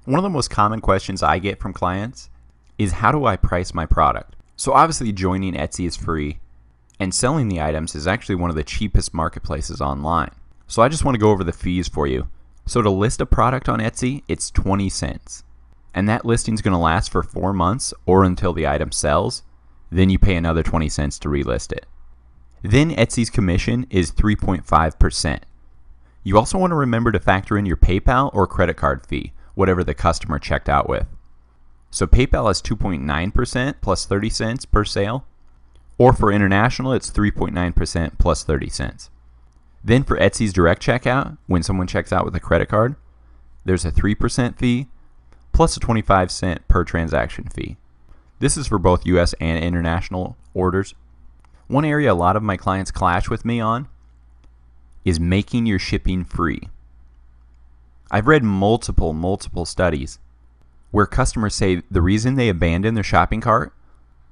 One of the most common questions I get from clients is, how do I price my product? So obviously joining Etsy is free, and selling the items is actually one of the cheapest marketplaces online. So I just want to go over the fees for you. So to list a product on Etsy, it's 20 cents. And that listing is going to last for 4 months or until the item sells. Then you pay another 20 cents to relist it. Then Etsy's commission is 3.5%. You also want to remember to factor in your PayPal or credit card fee, whatever the customer checked out with. So PayPal is 2.9% plus 30 cents per sale, or for international, it's 3.9% plus 30 cents. Then for Etsy's direct checkout, when someone checks out with a credit card, there's a 3% fee plus a 25-cent per transaction fee. This is for both US and international orders. One area a lot of my clients clash with me on is making your shipping free. I've read multiple studies where customers say the reason they abandoned their shopping cart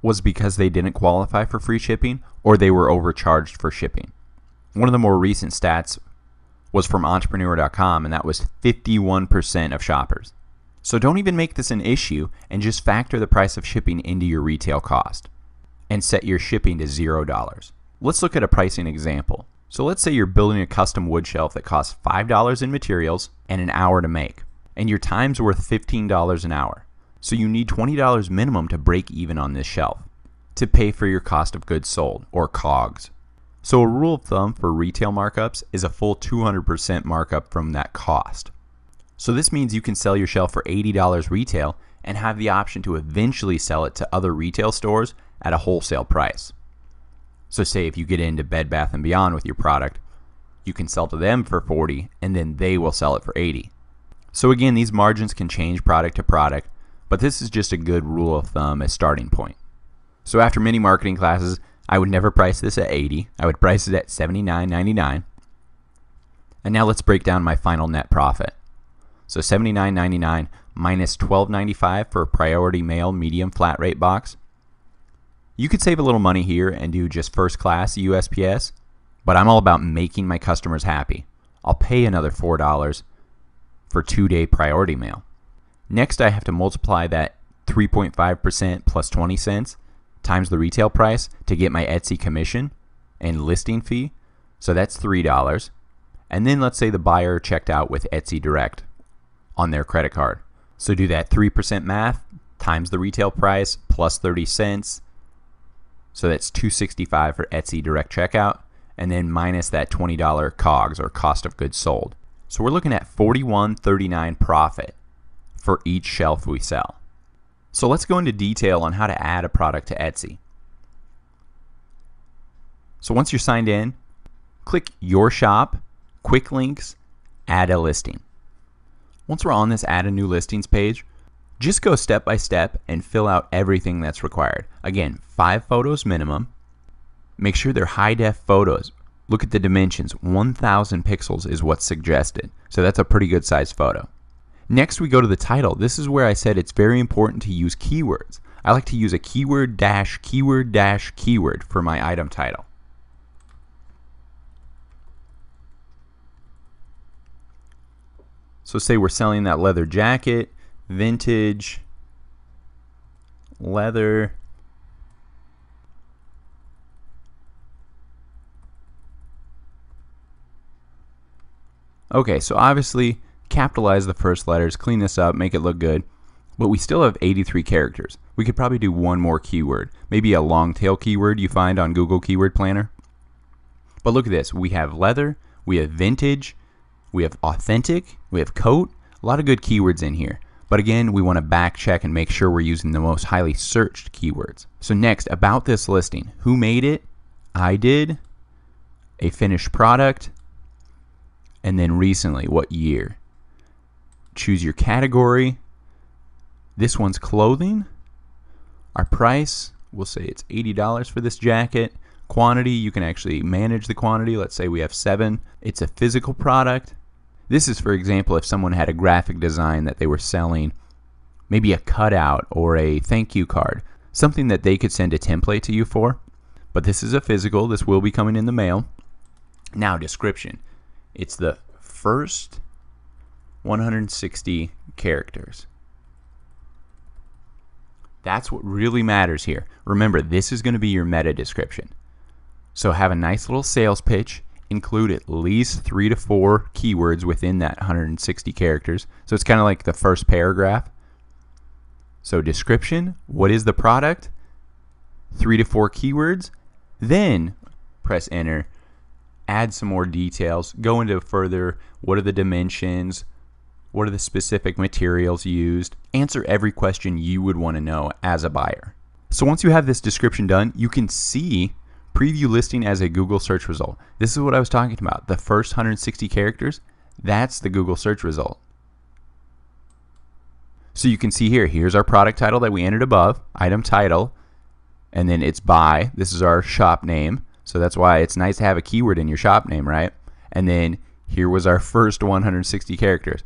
was because they didn't qualify for free shipping or they were overcharged for shipping. One of the more recent stats was from entrepreneur.com, and that was 51% of shoppers. So don't even make this an issue and just factor the price of shipping into your retail cost and set your shipping to $0. Let's look at a pricing example. So let's say you're building a custom wood shelf that costs $5 in materials and an hour to make, and your time's worth $15 an hour. So you need $20 minimum to break even on this shelf to pay for your cost of goods sold, or COGS. So a rule of thumb for retail markups is a full 200% markup from that cost. So this means you can sell your shelf for $80 retail and have the option to eventually sell it to other retail stores at a wholesale price. So say if you get into Bed Bath & Beyond with your product, you can sell to them for $40 and then they will sell it for $80. So again, these margins can change product to product, but this is just a good rule of thumb as starting point. So after many marketing classes, I would never price this at $80. I would price it at $79.99. And now let's break down my final net profit. So $79.99 minus $12.95 for a priority mail medium flat rate box. You could save a little money here and do just first class USPS, but I'm all about making my customers happy. I'll pay another $4 for 2-day priority mail. Next, I have to multiply that 3.5% plus 20 cents times the retail price to get my Etsy commission and listing fee. So that's $3. And then let's say the buyer checked out with Etsy Direct on their credit card. So do that 3% math times the retail price plus 30 cents. So that's $2.65 for Etsy Direct checkout, and then minus that $20 COGS, or cost of goods sold. So we're looking at $41.39 profit for each shelf we sell. So let's go into detail on how to add a product to Etsy. So once you're signed in, click Your Shop, Quick Links, Add a Listing. Once we're on this Add a New Listings page, just go step by step and fill out everything that's required. Again, 5 photos minimum. Make sure they're high def photos. Look at the dimensions. 1,000 pixels is what's suggested. So that's a pretty good size photo. Next, we go to the title. This is where I said it's very important to use keywords. I like to use a keyword dash keyword dash keyword for my item title. So say we're selling that leather jacket, vintage, leather, okay, so obviously capitalize the first letters, clean this up, make it look good, but we still have 83 characters. We could probably do one more keyword, maybe a long tail keyword you find on Google Keyword Planner. But look at this, we have leather, we have vintage, we have authentic, we have coat, a lot of good keywords in here. But again, we want to back check and make sure we're using the most highly searched keywords. So next, about this listing. Who made it? I did. A finished product. And then recently, what year? Choose your category. This one's clothing. Our price, we'll say it's $80 for this jacket. Quantity, you can actually manage the quantity. Let's say we have 7. It's a physical product. This is, for example, if someone had a graphic design that they were selling, maybe a cutout or a thank you card, something that they could send a template to you for. But this is a physical. This will be coming in the mail. Now, description. It's the first 160 characters. That's what really matters here. Remember, this is going to be your meta description. So have a nice little sales pitch. Include at least 3 to 4 keywords within that 160 characters. So it's kind of like the first paragraph. So description, what is the product? 3 to 4 keywords. Then press enter. Add some more details. Go into further, what are the dimensions? What are the specific materials used? Answer every question you would want to know as a buyer. So once you have this description done, you can see preview listing as a Google search result. This is what I was talking about. The first 160 characters, that's the Google search result. So you can see here, here's our product title that we entered above, item title, and then it's by, this is our shop name. So that's why it's nice to have a keyword in your shop name, right? And then here was our first 160 characters.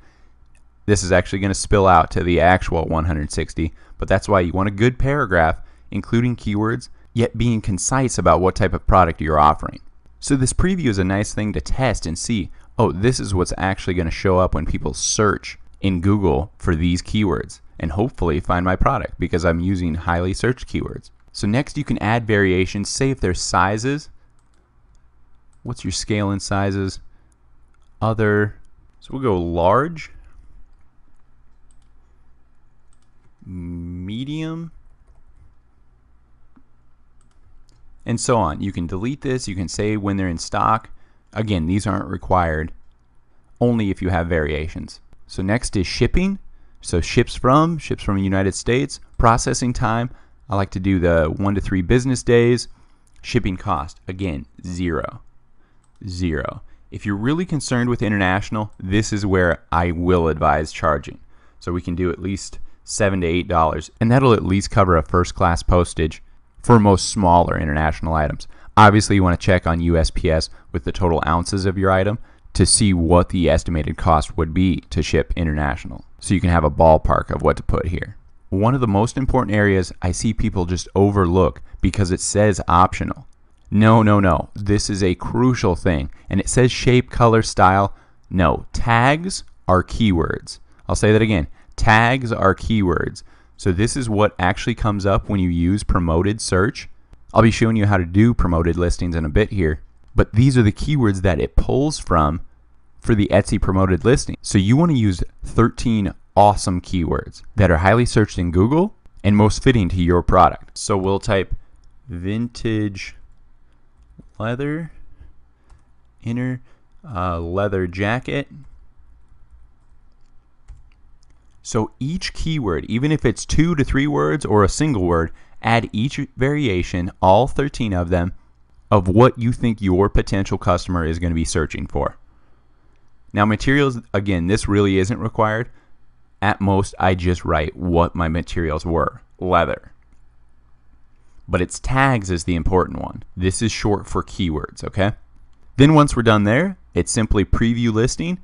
This is actually going to spill out to the actual 160, but that's why you want a good paragraph, including keywords, yet being concise about what type of product you're offering. So this preview is a nice thing to test and see, oh, this is what's actually going to show up when people search in Google for these keywords, and hopefully find my product because I'm using highly searched keywords. So next you can add variations, say if there's sizes. What's your scale and sizes? Other, so we'll go large, medium, and so on. You can delete this, you can say when they're in stock. Again, these aren't required, only if you have variations. So next is shipping. So ships from the United States. Processing time, I like to do the 1 to 3 business days. Shipping cost, again, 0. If you're really concerned with international, this is where I will advise charging. So we can do at least $7 to $8, and that'll at least cover a first class postage for most smaller international items. Obviously you want to check on USPS with the total ounces of your item to see what the estimated cost would be to ship international, so you can have a ballpark of what to put here. One of the most important areas I see people just overlook because it says optional. No. This is a crucial thing, and it says shape, color, style. No, tags are keywords. I'll say that again. Tags are keywords. So this is what actually comes up when you use promoted search. I'll be showing you how to do promoted listings in a bit here, but these are the keywords that it pulls from for the Etsy promoted listing. So you want to use 13 awesome keywords that are highly searched in Google and most fitting to your product. So we'll type vintage leather, inner leather jacket. So each keyword, even if it's 2 to 3 words or a single word, add each variation, all 13 of them, of what you think your potential customer is going to be searching for. Now materials, again, this really isn't required. At most, I just write what my materials were, leather. But its tags is the important one. This is short for keywords, okay? Then once we're done there, it's simply preview listing.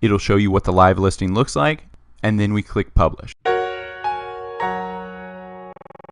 It'll show you what the live listing looks like, and then we click publish.